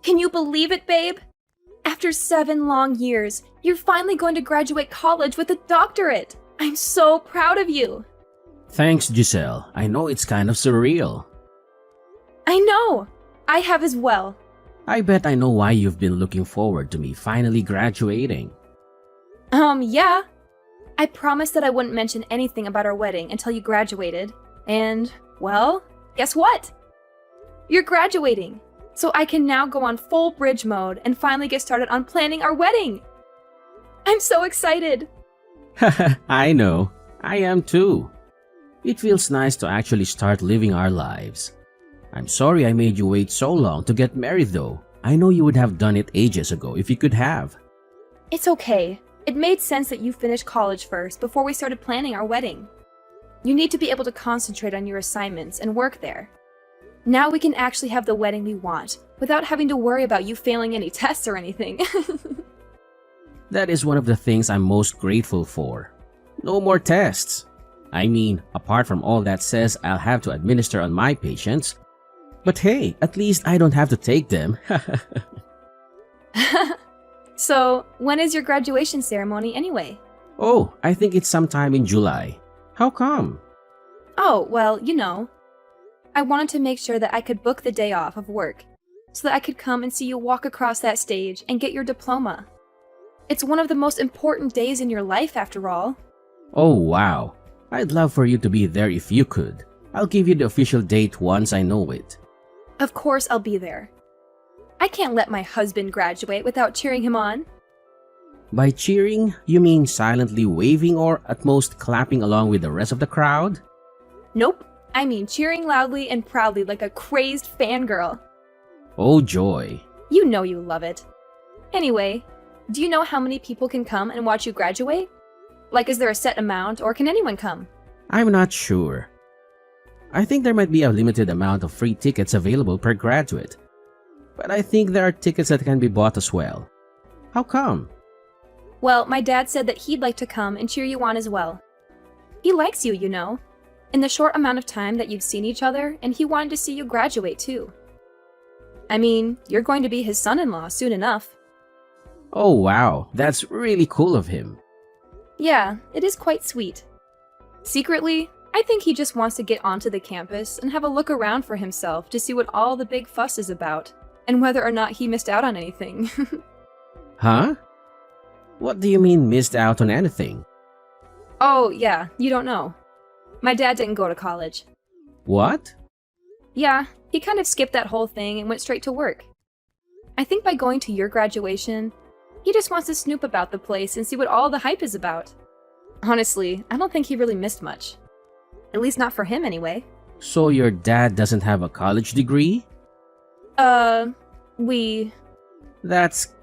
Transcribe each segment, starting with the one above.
Can you believe it, babe? After 7 long years, you're finally going to graduate college with a doctorate. I'm so proud of you. Thanks, Giselle. I know it's kind of surreal. I know. I have as well. I bet I know why you've been looking forward to me finally graduating. Yeah. I promised that I wouldn't mention anything about our wedding until you graduated. And, well, guess what? You're graduating. So I can now go on full bridge mode and finally get started on planning our wedding. I'm so excited. I know. I am too. It feels nice to actually start living our lives. I'm sorry I made you wait so long to get married though. I know you would have done it ages ago if you could have. It's okay. It made sense that you finish college first before we started planning our wedding. You need to be able to concentrate on your assignments and work there. Now we can actually have the wedding we want without having to worry about you failing any tests or anything. That is one of the things I'm most grateful for. No more tests. I mean, apart from all that says I'll have to administer on my patients. But hey, at least I don't have to take them. So, when is your graduation ceremony anyway? Oh, I think it's sometime in July. How come? Oh, well, I wanted to make sure that I could book the day off of work so that I could come and see you walk across that stage and get your diploma. It's one of the most important days in your life, after all. Oh, wow. I'd love for you to be there if you could. I'll give you the official date once I know it. Of course I'll be there. I can't let my husband graduate without cheering him on. By cheering, you mean silently waving or at most clapping along with the rest of the crowd? Nope. I mean cheering loudly and proudly like a crazed fangirl. Oh joy. You know you love it. Anyway, do you know how many people can come and watch you graduate? Like, is there a set amount, or can anyone come? I'm not sure. I think there might be a limited amount of free tickets available per graduate. But I think there are tickets that can be bought as well. How come? Well, my dad said that he'd like to come and cheer you on as well. He likes you, in the short amount of time that you've seen each other, and he wanted to see you graduate too. I mean, you're going to be his son-in-law soon enough. Oh wow, that's really cool of him. Yeah, it is quite sweet. Secretly, I think he just wants to get onto the campus and have a look around for himself to see what all the big fuss is about, and whether or not he missed out on anything. Huh? What do you mean missed out on anything? Oh, yeah, you don't know. My dad didn't go to college. What? Yeah, he kind of skipped that whole thing and went straight to work. I think by going to your graduation, he just wants to snoop about the place and see what all the hype is about. Honestly, I don't think he really missed much. At least not for him, anyway. So your dad doesn't have a college degree? We... That's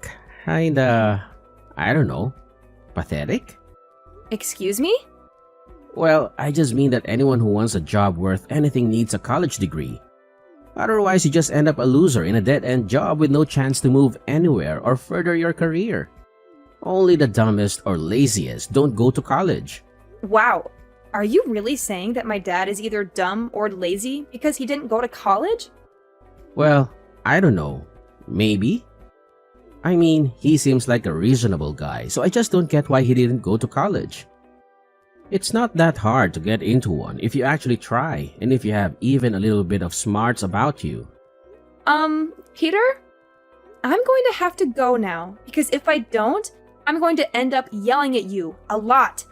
kinda... I don't know. Pathetic? Excuse me? Well, I just mean that anyone who wants a job worth anything needs a college degree. Otherwise, you just end up a loser in a dead-end job with no chance to move anywhere or further your career. Only the dumbest or laziest don't go to college. Wow. Are you really saying that my dad is either dumb or lazy because he didn't go to college? Well, I don't know. Maybe. I mean, he seems like a reasonable guy, so I just don't get why he didn't go to college. It's not that hard to get into one if you actually try and if you have even a little bit of smarts about you. Peter? I'm going to have to go now because if I don't, I'm going to end up yelling at you a lot.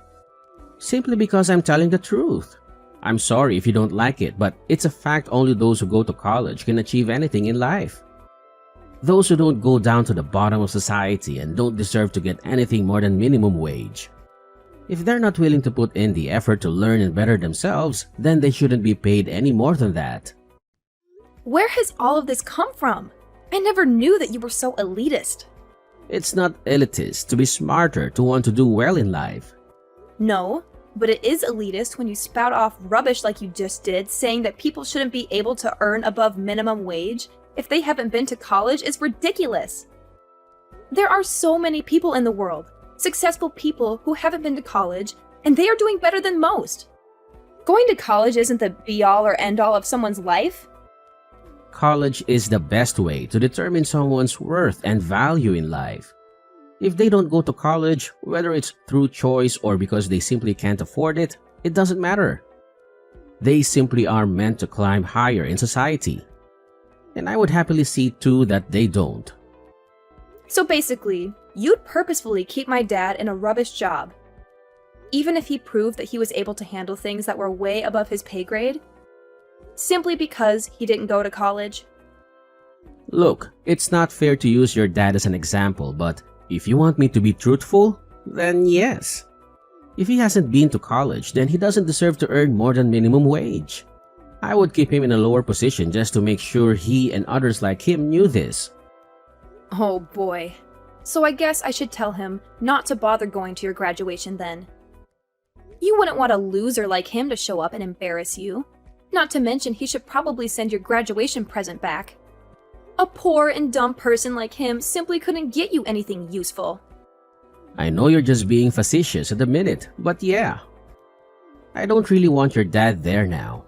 Simply because I'm telling the truth. I'm sorry if you don't like it, but it's a fact only those who go to college can achieve anything in life. Those who don't go down to the bottom of society and don't deserve to get anything more than minimum wage. If they're not willing to put in the effort to learn and better themselves, then they shouldn't be paid any more than that. Where has all of this come from? I never knew that you were so elitist. It's not elitist to be smarter to want to do well in life. No, but it is elitist when you spout off rubbish like you just did, saying that people shouldn't be able to earn above minimum wage if they haven't been to college is ridiculous. There are so many people in the world, successful people who haven't been to college, and they are doing better than most. Going to college isn't the be-all or end-all of someone's life. College is the best way to determine someone's worth and value in life. If they don't go to college, whether it's through choice or because they simply can't afford it, it doesn't matter. They simply are meant to climb higher in society. And I would happily see too that they don't. So basically, you'd purposefully keep my dad in a rubbish job, even if he proved that he was able to handle things that were way above his pay grade, simply because he didn't go to college? Look, it's not fair to use your dad as an example, but if you want me to be truthful, then yes. If he hasn't been to college, then he doesn't deserve to earn more than minimum wage. I would keep him in a lower position just to make sure he and others like him knew this. Oh boy. So I guess I should tell him not to bother going to your graduation then. You wouldn't want a loser like him to show up and embarrass you. Not to mention he should probably send your graduation present back. A poor and dumb person like him simply couldn't get you anything useful. I know you're just being facetious at the minute, but yeah. I don't really want your dad there now.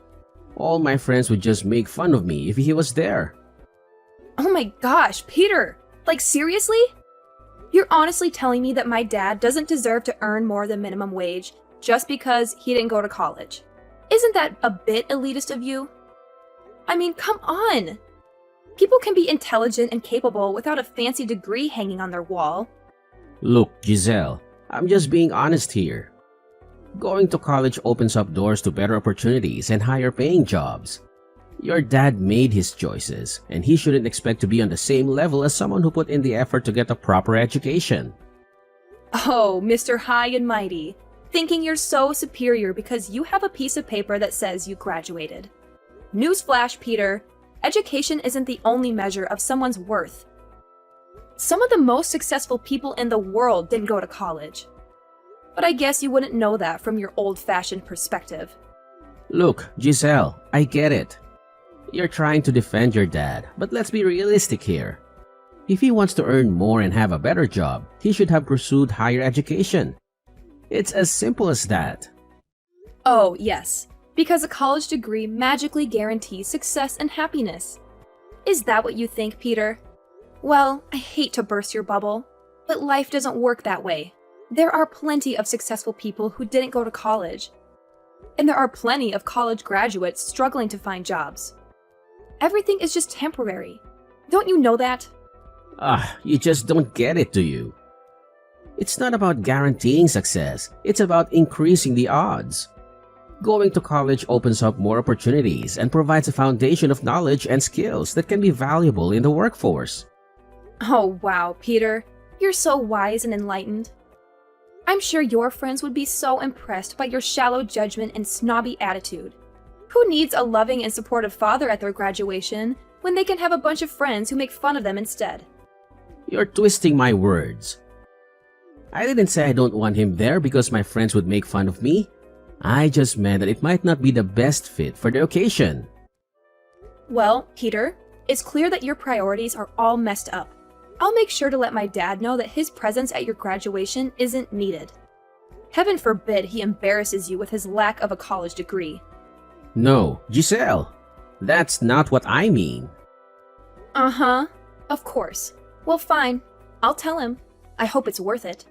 All my friends would just make fun of me if he was there. Oh my gosh, Peter! Like seriously? You're honestly telling me that my dad doesn't deserve to earn more than minimum wage just because he didn't go to college? Isn't that a bit elitist of you? I mean, come on! People can be intelligent and capable without a fancy degree hanging on their wall. Look, Giselle, I'm just being honest here. Going to college opens up doors to better opportunities and higher paying jobs. Your dad made his choices, and he shouldn't expect to be on the same level as someone who put in the effort to get a proper education. Oh, Mr. High and Mighty, thinking you're so superior because you have a piece of paper that says you graduated. Newsflash, Peter, education isn't the only measure of someone's worth. Some of the most successful people in the world didn't go to college. But I guess you wouldn't know that from your old-fashioned perspective. Look, Giselle, I get it. You're trying to defend your dad, but let's be realistic here. If he wants to earn more and have a better job, he should have pursued higher education. It's as simple as that. Oh, yes, because a college degree magically guarantees success and happiness. Is that what you think, Peter? Well, I hate to burst your bubble, but life doesn't work that way. There are plenty of successful people who didn't go to college. And there are plenty of college graduates struggling to find jobs. Everything is just temporary. Don't you know that? You just don't get it, do you? It's not about guaranteeing success, it's about increasing the odds. Going to college opens up more opportunities and provides a foundation of knowledge and skills that can be valuable in the workforce. Oh wow, Peter. You're so wise and enlightened. I'm sure your friends would be so impressed by your shallow judgment and snobby attitude. Who needs a loving and supportive father at their graduation when they can have a bunch of friends who make fun of them instead? You're twisting my words. I didn't say I don't want him there because my friends would make fun of me. I just meant that it might not be the best fit for the occasion. Well, Peter, it's clear that your priorities are all messed up. I'll make sure to let my dad know that his presence at your graduation isn't needed. Heaven forbid he embarrasses you with his lack of a college degree. No, Giselle, that's not what I mean. Uh-huh, of course. Well, fine. I'll tell him. I hope it's worth it.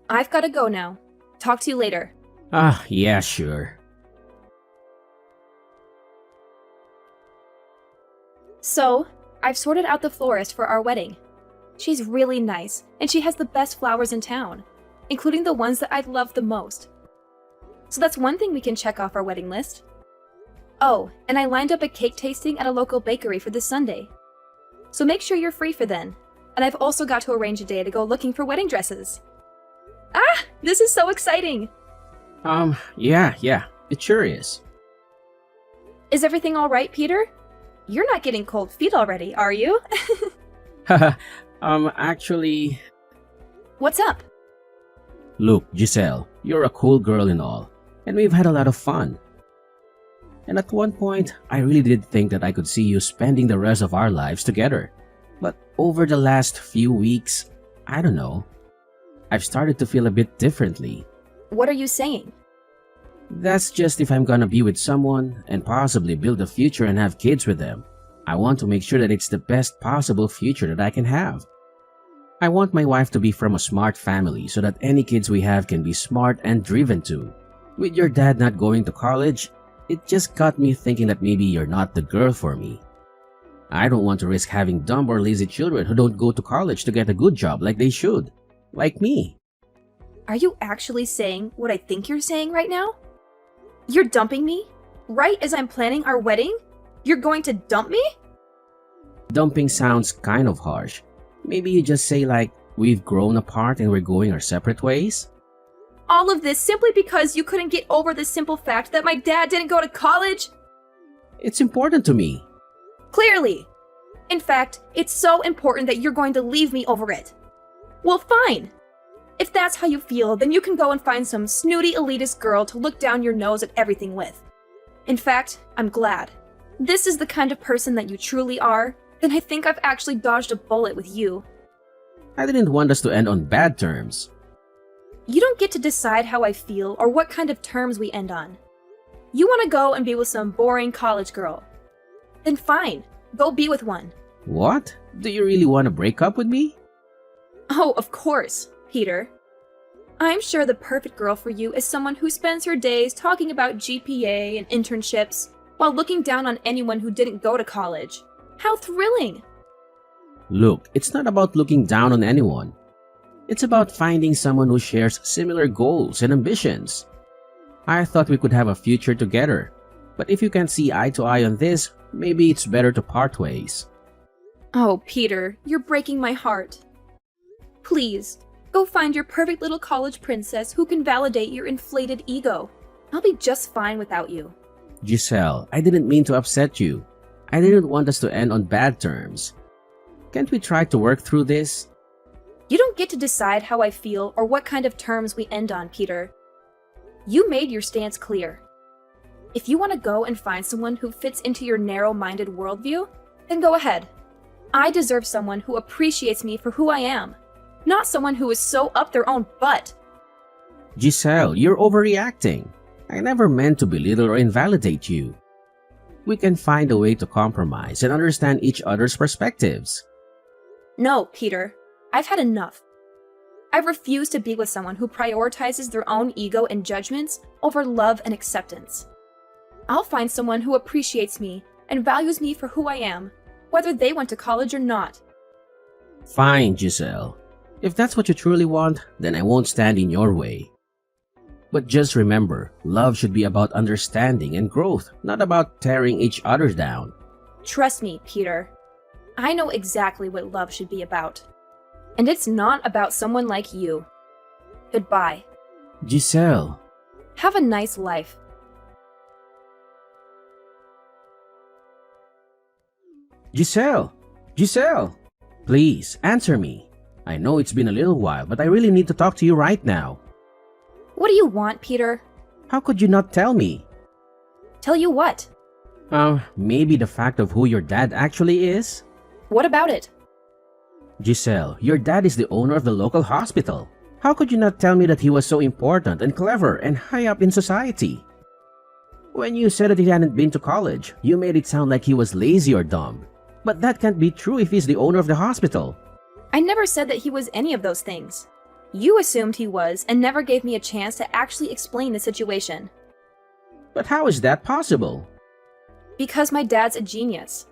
I've gotta go now. Talk to you later. Yeah, sure. So, I've sorted out the florist for our wedding. She's really nice, and she has the best flowers in town, including the ones that I'd love the most. So that's one thing we can check off our wedding list. Oh, and I lined up a cake tasting at a local bakery for this Sunday. So make sure you're free for then. And I've also got to arrange a day to go looking for wedding dresses. Ah, this is so exciting! Yeah, it sure is. Is everything all right, Peter? You're not getting cold feet already, are you? Actually... What's up? Look, Giselle, you're a cool girl and all, and we've had a lot of fun. And at one point, I really did think that I could see you spending the rest of our lives together. But over the last few weeks, I don't know, I've started to feel a bit differently. What are you saying? That's just if I'm gonna be with someone and possibly build a future and have kids with them. I want to make sure that it's the best possible future that I can have. I want my wife to be from a smart family so that any kids we have can be smart and driven too. With your dad not going to college, it just got me thinking that maybe you're not the girl for me. I don't want to risk having dumb or lazy children who don't go to college to get a good job like they should. Like me. Are you actually saying what I think you're saying right now? You're dumping me? Right as I'm planning our wedding? You're going to dump me? Dumping sounds kind of harsh. Maybe you just say like, we've grown apart and we're going our separate ways? All of this simply because you couldn't get over the simple fact that my dad didn't go to college? It's important to me. Clearly. In fact, it's so important that you're going to leave me over it. Well, fine. If that's how you feel, then you can go and find some snooty elitist girl to look down your nose at everything with. In fact, I'm glad. This is the kind of person that you truly are, then I think I've actually dodged a bullet with you. I didn't want us to end on bad terms. You don't get to decide how I feel or what kind of terms we end on. You want to go and be with some boring college girl. Then fine, go be with one. What? Do you really want to break up with me? Oh, of course, Peter. I'm sure the perfect girl for you is someone who spends her days talking about GPA and internships while looking down on anyone who didn't go to college. How thrilling! Look, it's not about looking down on anyone. It's about finding someone who shares similar goals and ambitions. I thought we could have a future together, but if you can't see eye to eye on this, maybe it's better to part ways. Oh, Peter, you're breaking my heart. Please, go find your perfect little college princess who can validate your inflated ego. I'll be just fine without you. Giselle, I didn't mean to upset you. I didn't want us to end on bad terms. Can't we try to work through this? You don't get to decide how I feel or what kind of terms we end on, Peter. You made your stance clear. If you want to go and find someone who fits into your narrow-minded worldview, then go ahead. I deserve someone who appreciates me for who I am, not someone who is so up their own butt. Giselle, you're overreacting. I never meant to belittle or invalidate you. We can find a way to compromise and understand each other's perspectives. No, Peter. I've had enough. I refuse to be with someone who prioritizes their own ego and judgments over love and acceptance. I'll find someone who appreciates me and values me for who I am, whether they went to college or not. Fine, Giselle. If that's what you truly want, then I won't stand in your way. But just remember, love should be about understanding and growth, not about tearing each other down. Trust me, Peter. I know exactly what love should be about. And it's not about someone like you. Goodbye. Giselle. Have a nice life. Giselle! Giselle! Please, answer me. I know it's been a little while, but I really need to talk to you right now. What do you want, Peter? How could you not tell me? Tell you what? Maybe the fact of who your dad actually is? What about it? Giselle, your dad is the owner of the local hospital. How could you not tell me that he was so important and clever and high up in society? When you said that he hadn't been to college, you made it sound like he was lazy or dumb. But that can't be true if he's the owner of the hospital. I never said that he was any of those things. You assumed he was and never gave me a chance to actually explain the situation. But how is that possible? Because my dad's a genius.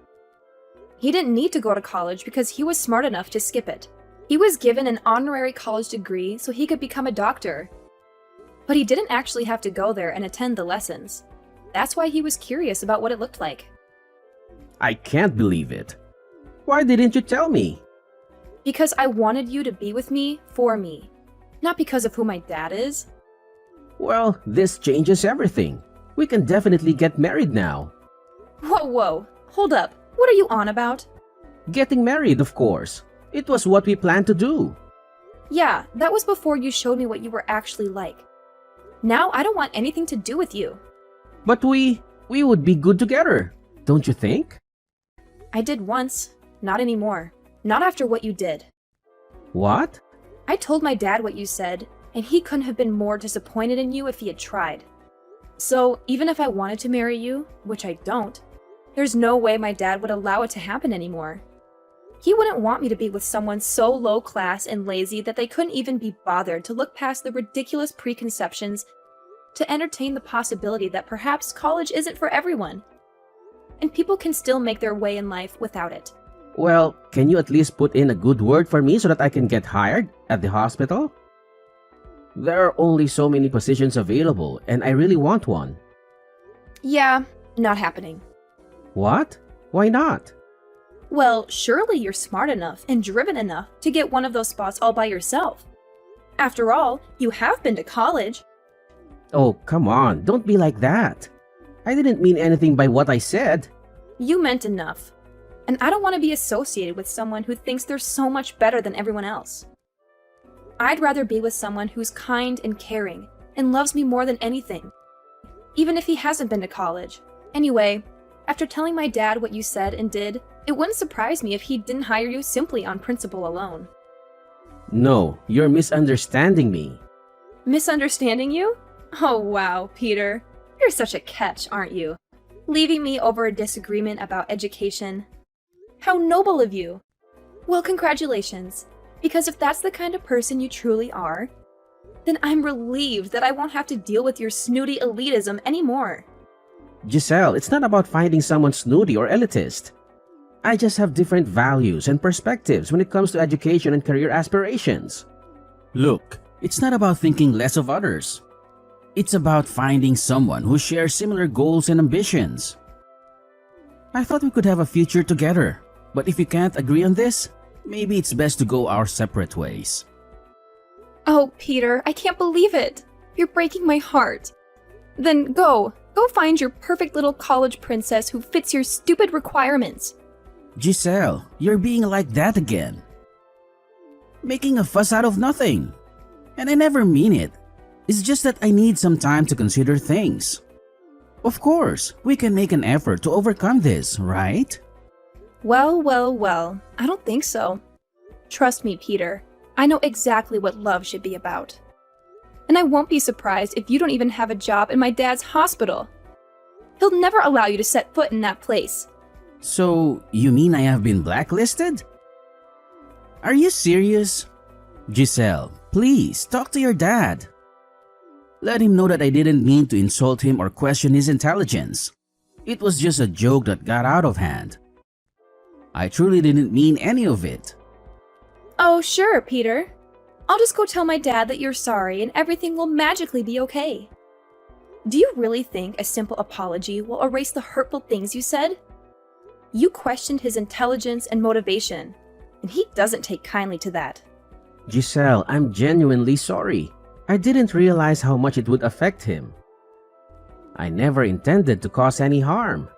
He didn't need to go to college because he was smart enough to skip it. He was given an honorary college degree so he could become a doctor. But he didn't actually have to go there and attend the lessons. That's why he was curious about what it looked like. I can't believe it. Why didn't you tell me? Because I wanted you to be with me for me, not because of who my dad is. Well, this changes everything. We can definitely get married now. Whoa, hold up. What are you on about? Getting married, of course. It was what we planned to do. Yeah, that was before you showed me what you were actually like. Now I don't want anything to do with you. But we would be good together, don't you think? I did once, not anymore. Not after what you did. What? I told my dad what you said, and he couldn't have been more disappointed in you if he had tried. So, even if I wanted to marry you, which I don't, There's no way my dad would allow it to happen anymore. He wouldn't want me to be with someone so low class and lazy that they couldn't even be bothered to look past the ridiculous preconceptions to entertain the possibility that perhaps college isn't for everyone, and people can still make their way in life without it. Well, can you at least put in a good word for me so that I can get hired at the hospital? There are only so many positions available, and I really want one. Yeah, not happening. What? Why not? Well, surely you're smart enough and driven enough to get one of those spots all by yourself. After all, you have been to college. Oh, come on, don't be like that. I didn't mean anything by what I said. You meant enough. And I don't want to be associated with someone who thinks they're so much better than everyone else. I'd rather be with someone who's kind and caring and loves me more than anything, even if he hasn't been to college. Anyway, after telling my dad what you said and did, it wouldn't surprise me if he didn't hire you simply on principle alone. No, you're misunderstanding me. Misunderstanding you? Oh wow, Peter. You're such a catch, aren't you? Leaving me over a disagreement about education. How noble of you! Well, congratulations. Because if that's the kind of person you truly are, then I'm relieved that I won't have to deal with your snooty elitism anymore. Giselle, it's not about finding someone snooty or elitist. I just have different values and perspectives when it comes to education and career aspirations. Look, it's not about thinking less of others. It's about finding someone who shares similar goals and ambitions. I thought we could have a future together, but if you can't agree on this, maybe it's best to go our separate ways. Oh, Peter, I can't believe it. You're breaking my heart. Then go find your perfect little college princess who fits your stupid requirements. Giselle, you're being like that again. Making a fuss out of nothing. And I never mean it. It's just that I need some time to consider things. Of course, we can make an effort to overcome this, right? Well, I don't think so. Trust me, Peter. I know exactly what love should be about. And I won't be surprised if you don't even have a job in my dad's hospital. He'll never allow you to set foot in that place. So, you mean I have been blacklisted? Are you serious? Giselle, please talk to your dad. Let him know that I didn't mean to insult him or question his intelligence. It was just a joke that got out of hand. I truly didn't mean any of it. Oh, sure, Peter. I'll just go tell my dad that you're sorry and everything will magically be okay. Do you really think a simple apology will erase the hurtful things you said? You questioned his intelligence and motivation, and he doesn't take kindly to that. Giselle, I'm genuinely sorry. I didn't realize how much it would affect him. I never intended to cause any harm.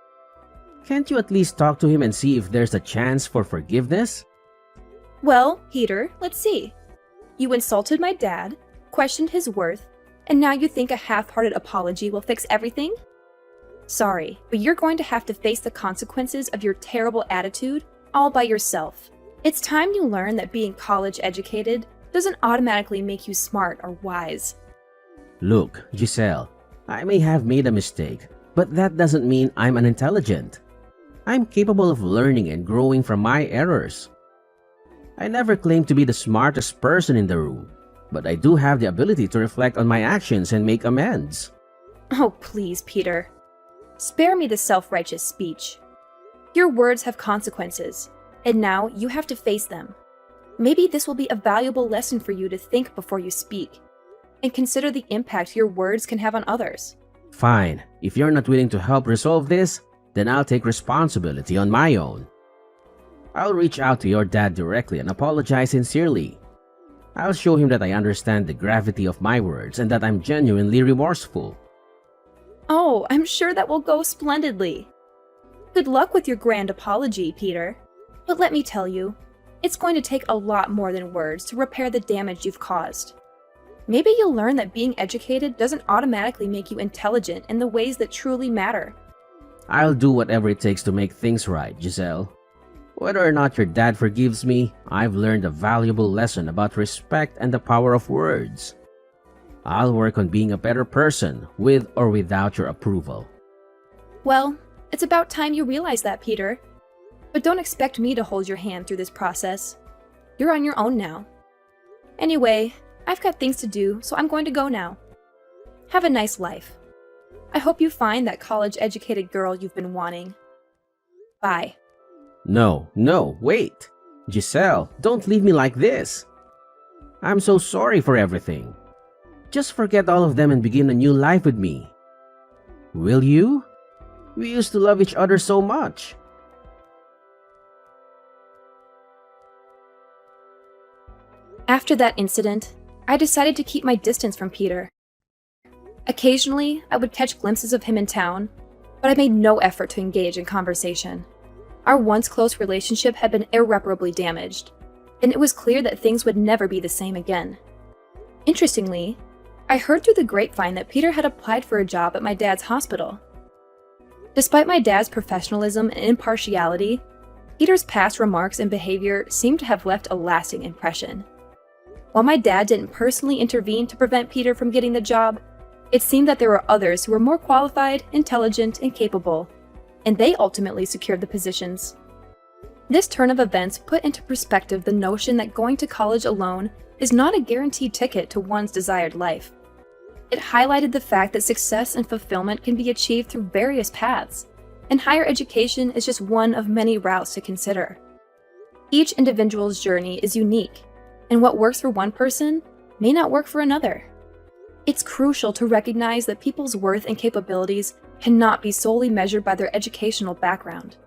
Can't you at least talk to him and see if there's a chance for forgiveness? Well, Peter, let's see. You insulted my dad, questioned his worth, and now you think a half-hearted apology will fix everything? Sorry, but you're going to have to face the consequences of your terrible attitude all by yourself. It's time you learn that being college educated doesn't automatically make you smart or wise. Look, Giselle, I may have made a mistake, but that doesn't mean I'm unintelligent. I'm capable of learning and growing from my errors. I never claimed to be the smartest person in the room, but I do have the ability to reflect on my actions and make amends. Oh, please, Peter. Spare me the self-righteous speech. Your words have consequences, and now you have to face them. Maybe this will be a valuable lesson for you to think before you speak, and consider the impact your words can have on others. Fine, if you're not willing to help resolve this, then I'll take responsibility on my own. I'll reach out to your dad directly and apologize sincerely. I'll show him that I understand the gravity of my words and that I'm genuinely remorseful. Oh, I'm sure that will go splendidly. Good luck with your grand apology, Peter. But let me tell you, it's going to take a lot more than words to repair the damage you've caused. Maybe you'll learn that being educated doesn't automatically make you intelligent in the ways that truly matter. I'll do whatever it takes to make things right, Giselle. Whether or not your dad forgives me, I've learned a valuable lesson about respect and the power of words. I'll work on being a better person with or without your approval. Well, It's about time you realize that, Peter. But don't expect me to hold your hand through this process. You're on your own now. Anyway, I've got things to do, so I'm going to go now. Have a nice life. I hope you find that college-educated girl you've been wanting. Bye. No, wait. Giselle, don't leave me like this. I'm so sorry for everything. Just forget all of them and begin a new life with me. Will you? We used to love each other so much. After that incident, I decided to keep my distance from Peter. Occasionally, I would catch glimpses of him in town, but I made no effort to engage in conversation. Our once close relationship had been irreparably damaged, and it was clear that things would never be the same again. Interestingly, I heard through the grapevine that Peter had applied for a job at my dad's hospital. Despite my dad's professionalism and impartiality, Peter's past remarks and behavior seemed to have left a lasting impression. While my dad didn't personally intervene to prevent Peter from getting the job, it seemed that there were others who were more qualified, intelligent, and capable, and they ultimately secured the positions. This turn of events put into perspective the notion that going to college alone is not a guaranteed ticket to one's desired life. It highlighted the fact that success and fulfillment can be achieved through various paths, and higher education is just one of many routes to consider. Each individual's journey is unique, and what works for one person may not work for another. It's crucial to recognize that people's worth and capabilities cannot be solely measured by their educational background.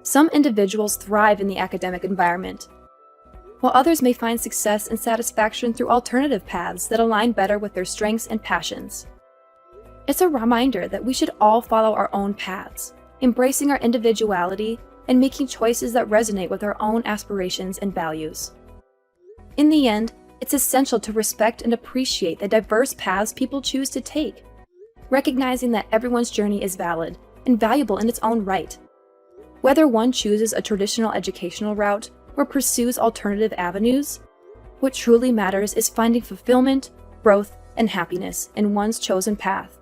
Some individuals thrive in the academic environment, while others may find success and satisfaction through alternative paths that align better with their strengths and passions. It's a reminder that we should all follow our own paths, embracing our individuality and making choices that resonate with our own aspirations and values. In the end, it's essential to respect and appreciate the diverse paths people choose to take, recognizing that everyone's journey is valid and valuable in its own right. Whether one chooses a traditional educational route or pursues alternative avenues, what truly matters is finding fulfillment, growth, and happiness in one's chosen path.